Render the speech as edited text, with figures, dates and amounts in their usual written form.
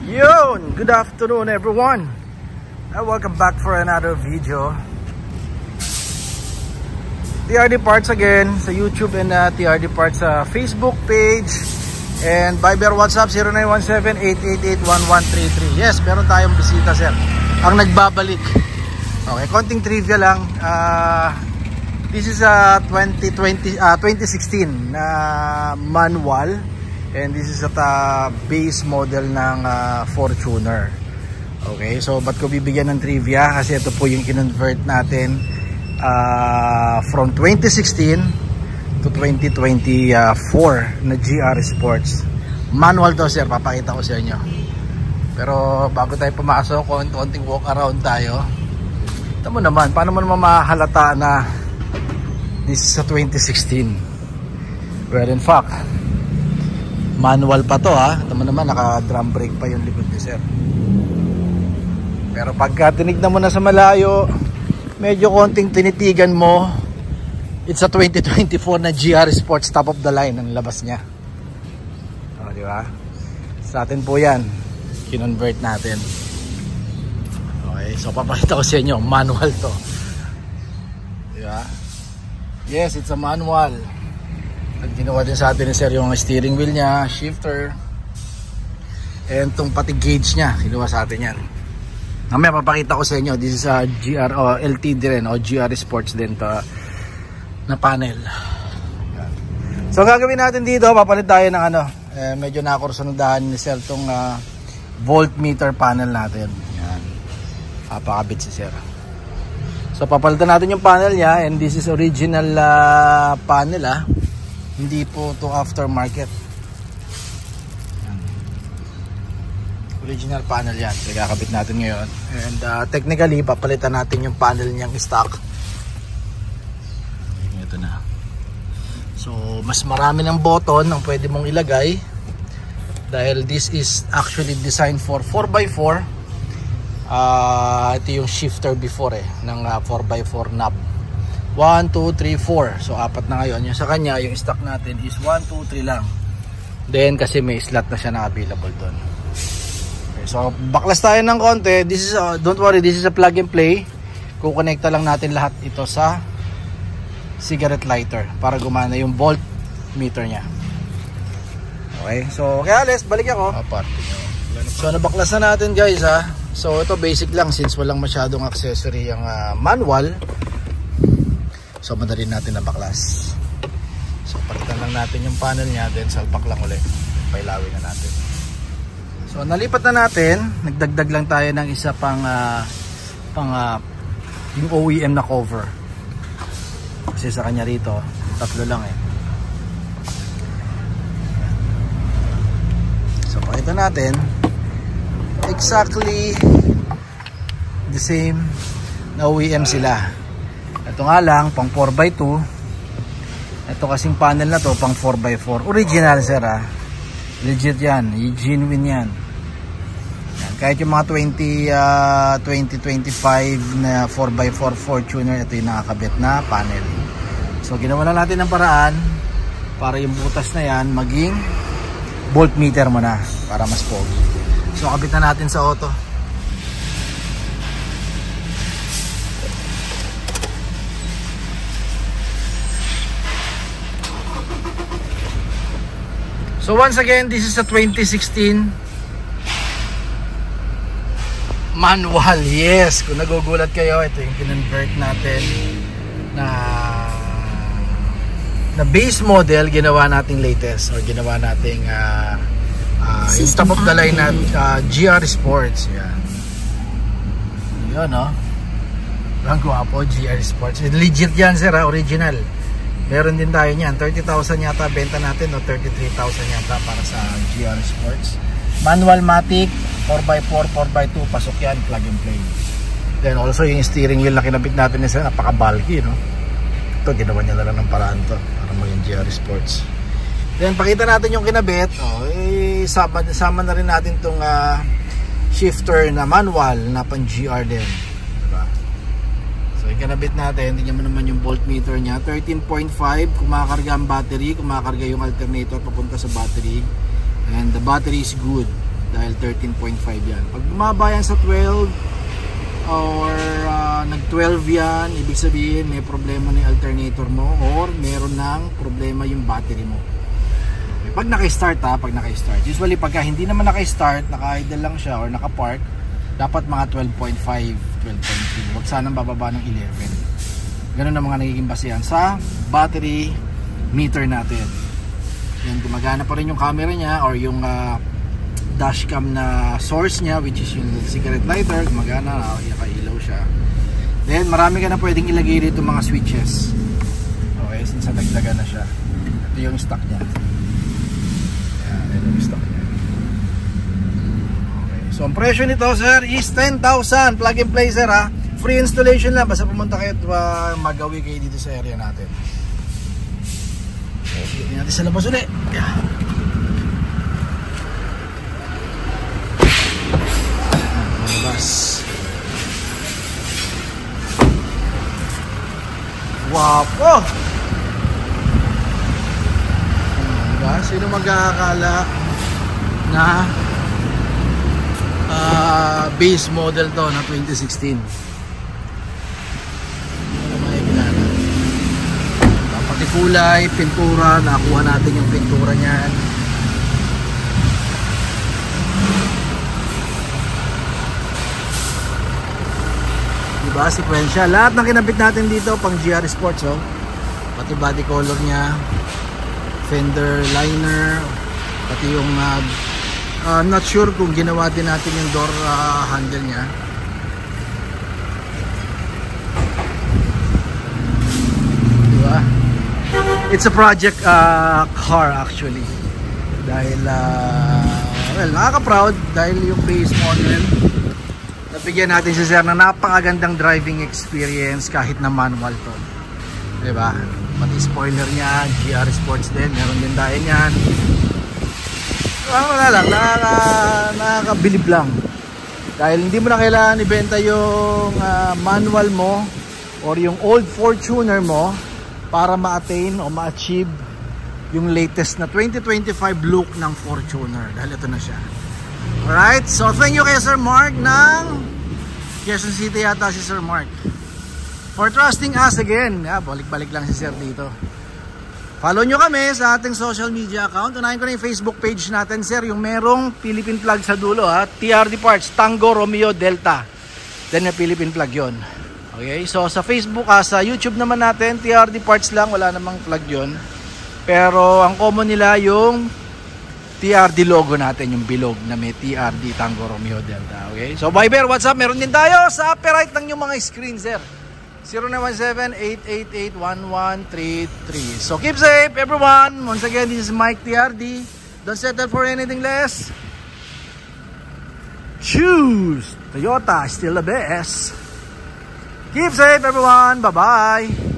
Yun! Good afternoon everyone! Welcome back for another video. TRD Parts again sa YouTube and TRD Parts sa Facebook page. And Viber WhatsApp 0917-888-1133. Yes, meron tayong bisita sir. Ang nagbabalik. Okay, konting trivia lang. This is a 2016 manual. And this is at base model ng Fortuner. Okay, so ba't ko bibigyan ng trivia? Kasi ito po yung kinonvert natin from 2016 to 2024 na GR Sports. Manual to sir, papakita ko sa inyo. Pero bago tayo pumasok, konting walk around tayo. Ito mo naman, paano mo naman mahalata na this is a 2016? Well, in fact, manual pa to ha. Ito mo naman, naka drum brake pa yung likod ni sir. Pero pagka tinignan mo na sa malayo, medyo konting tinitigan mo, it's a 2024 na GR Sports, top of the line ang labas niya. O, di ba? Sa atin po yan, kinonvert natin. Okay, so papakita ko sa inyo, manual to. Di ba? Yes, it's a manual. At ginawa din sa atin ni sir yung steering wheel niya, shifter, and itong pati gauge niya, ginawa sa atin yan. Mamaya papakita ko sa inyo, this is a GR o LTD rin o GR Sports din to, na panel. So gagawin natin dito, papalit tayo ng medyo nakursunodahan ni sir itong voltmeter panel natin. Yan, papakabit si sir. So papalitan natin yung panel niya, and this is original panel hindi po to aftermarket. Original panel yan. So kakabit natin ngayon. And technically, papalitan natin yung panel niyang stock. Ito na. So mas marami ng button ang pwede mong ilagay. Dahil this is actually designed for 4x4. Ito yung shifter before ng 4x4 knob. 1, 2, 3, 4. So apat na ngayon. Yung sa kanya, yung stock natin is 1, 2, 3 lang. Then kasi may slot na siya na available doon. Okay, so baklas tayo ng konti. This is don't worry, this is a plug and play. Kukonekta lang natin lahat ito sa cigarette lighter para gumana yung voltmeter niya. Okay, so kaya let's balik ako. So nabaklas na natin guys So ito basic lang since walang masyadong accessory yung manual. So madali natin na baklas. So palitan lang natin yung panel niya, then salpak lang ulit. Pailawin na natin. So nalipat na natin, nagdagdag lang tayo ng isa pang yung OEM na cover. Kasi sa kanya rito, tatlo lang So pakita natin exactly the same na OEM sila. Ito nga lang, pang 4x2. Ito kasing panel na to, pang 4x4. Original sir Legit yan, genuine yan. Kahit yung mga 2025 na 4x4 Fortuner, ito yung nakakabit na panel. So ginawa na natin ng paraan para yung butas na yan maging voltmeter mo na para mas pogi. So kabit na natin sa auto. So once again, this is a 2016 manual. Yes, kung nagugulat kayo, ito yung kinonvert natin na base model, ginawa nating latest or ginawa nating yung top of the line na GR Sports. Yan. Yun ang guwapo, GR Sports. Legit yan sir original. Meron din tayo niyan, 30,000 yata benta natin o 33,000 yata para sa GR Sports. Manual matic, 4x4, 4x2, pasok yan, plug and play. Then also yung steering wheel na kinabit natin isa, napaka-bulky Ito, ginawa niya lang ng paraan to para maging GR Sports. Then pakita natin yung kinabit. Sama na rin natin tong shifter na manual na pang GR din. So ikinabit natin, tingnan mo naman yung voltmeter niya, 13.5, kumakarga ang battery, kumakarga yung alternator papunta sa battery, and the battery is good. dahil 13.5 yan. Pag bumaba yan sa 12 or nag 12 yan, ibig sabihin may problema na yung alternator mo or meron ng problema yung battery mo. Okay. Pag naka-start pag naka-start, usually pagka hindi naman naka-start, naka-idle lang siya or naka-park, dapat mga 12.5, 12.2, wag sanang bababa ng 11. Ganun ang mga nagiging basehan sa battery meter natin. Yan, gumagana pa rin yung camera niya or yung dashcam na source niya, which is yung cigarette lighter, gumagana, nakailaw siya. Then marami ka na pwedeng ilagay dito mga switches. Okay, since nagdagan na siya. Ito yung stock niya. Yan, ito yung stock niya. Okay, so ang presyo nito sir is 10,000. Plug and play sir ha. Free installation lang, basta pumunta kayo at magawi kayo dito sa area natin. Okay, dito natin sa labas ulit. Wapo! Diba? Sino mag-aakala na base model to na 2016? Pati kulay, pintura, nakuha natin yung pintura niyan. Diba, sequential. Lahat ng kinabit natin dito pang GR Sports, oh. Pati body color niya, fender liner, pati yung not sure kung ginawa din natin yung door handle niya. Diba? It's a project car actually. Dahil well, nakaka-proud dahil yung base model nabigyan natin si sir na napakagandang driving experience kahit na manual to. Diba? Pati spoiler niya, GR Sports din, meron din tayo niyan. Wala lang, nakakabilib lang. Dahil hindi mo na kailangan ibenta yung manual mo or yung old Fortuner mo para ma-attain o ma-achieve yung latest na 2025 look ng Fortuner. Dahil ito na siya. Alright, so thank you kay Sir Mark ng Quezon City yata si Sir Mark for trusting us again. Balik-balik lang si Sir dito. Follow nyo kami sa ating social media account. Unahin ko na yung Facebook page natin Sir, yung merong Philippine flag sa dulo ha. TRD Parts, Tango Romeo Delta. Then yung Philippine flag yon. Okay, so sa Facebook sa YouTube naman natin TRD Parts lang, wala namang flag yon. Pero ang common nila yung TRD logo natin, yung bilog na may TRD Tango Romeo Delta. Okay? So Viber, WhatsApp, meron din tayo sa upper right ng yung mga screen, sir. 0917-888-1133. So keep safe, everyone. Once again, this is Mike TRD. Don't settle for anything less. Choose Toyota, still the best. Keep safe, everyone. Bye-bye.